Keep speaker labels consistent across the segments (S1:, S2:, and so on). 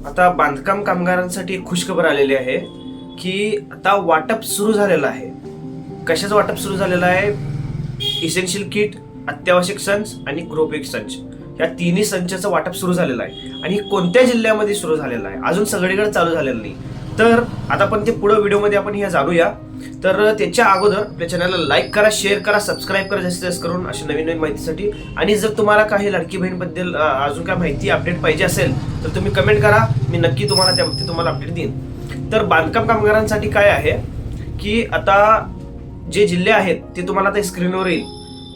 S1: आता बांधकाम कामगारांसाठी एक खुशखबर आलेली आहे की आता वाटप सुरू झालेलं आहे. कशाचं वाटप सुरू झालेलं आहे? इसेन्शियल किट, अत्यावश्यक संच आणि गृहोपयोगी संच, या तिन्ही संचाचं वाटप सुरू झालेलं आहे. आणि कोणत्या जिल्ह्यामध्ये सुरू झालेलं आहे? अजून सगळीकडे चालू झालेलं नाही. तर आता आपण ते पुढे व्हिडिओमध्ये आपण हे जाणूया. तर त्याच्या अगोदर आपल्या चॅनलला लाईक करा, शेअर करा, सबस्क्राईब करा जास्तीत जास्त करून अशा नवीन नवीन माहितीसाठी. आणि जर तुम्हाला काही लाडकी बहीणबद्दल अजून काय माहिती अपडेट पाहिजे असेल तर तुम्ही कमेंट करा, मी नक्की तुम्हाला त्या बाबतीत तुम्हाला अपडेट देईन. तर बांधकाम कामगारांसाठी काय आहे की आता जे जिल्हे आहेत ते तुम्हाला आता स्क्रीनवर येईल.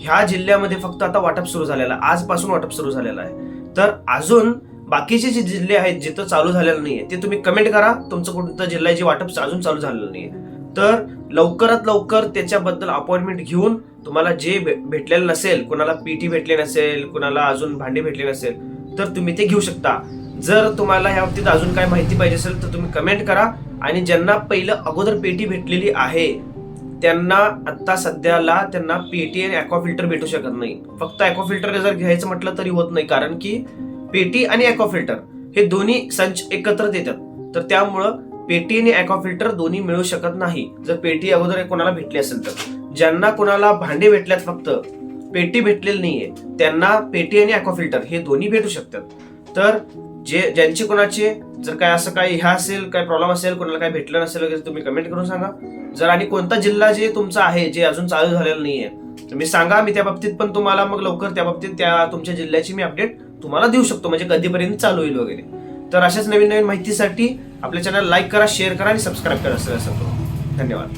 S1: ह्या जिल्ह्यामध्ये फक्त आता वाटप सुरू झालेलं आहे, आजपासून वाटप सुरू झालेलं आहे. तर अजून बाकीचे जे जिल्हे आहेत जिथं चालू झालेलं नाहीये ते तुम्ही कमेंट करा, तुमचं कोणतं जिल्हा आहे जे वाटप अजून चालू झालेलं नाहीये. तर लवकरात लवकर त्याच्याबद्दल अपॉइंटमेंट घेऊन तुम्हाला जे भेटलेलं नसेल, कुणाला पीटी भेटले नसेल, कुणाला अजून भांडे भेटले नसेल, तर तुम्ही ते घेऊ शकता. जर तुम्हाला या बाबतीत अजून काय माहिती पाहिजे असेल तर तुम्ही कमेंट करा. आणि ज्यांना पहिलं अगोदर पेटी भेटलेली आहे त्यांना आता सध्याला त्यांना पेटी आणि ॲक्वा फिल्टर भेटू शकत नाही. फक्त ॲक्वा फिल्टर जर घ्यायचं म्हटलं तरी होत नाही, कारण की पेटी आणि ॲक्वा फिल्टर हे दोन्ही संच एकत्र येतात. तर त्यामुळं पेटी आणि ॲक्वा फिल्टर दोन्ही मिळू शकत नाही जर पेटी अगोदर कोणाला भेटली असेल तर. ज्यांना कोणाला भांडे भेटल्यात फक्त पेटी भेटलेली नाहीये त्यांना पेटी आणि ॲक्वा फिल्टर हे दोन्ही भेटू शकतात. तर ज्यांची कोणाचे जर काय असं काय ह्या असेल, काय प्रॉब्लेम असेल, कोणाला काय भेटलं नसेल वगैरे तुम्ही कमेंट करून सांगा. जर आणि कोणता जिल्हा जे तुमचा आहे जे अजून चालू झालेला नाहीये तुम्ही सांगा, मी त्या बाबतीत पण तुम्हाला मग लवकर त्या बाबतीत त्या तुमच्या जिल्ह्याची मी अपडेट तुम्हाला देऊ शकतो, म्हणजे कधीपर्यंत चालू होईल वगैरे. तर अशाच नवीन नवीन माहितीसाठी आपल्या चॅनल लाईक करा, शेअर करा आणि सबस्क्राईब करा. धन्यवाद.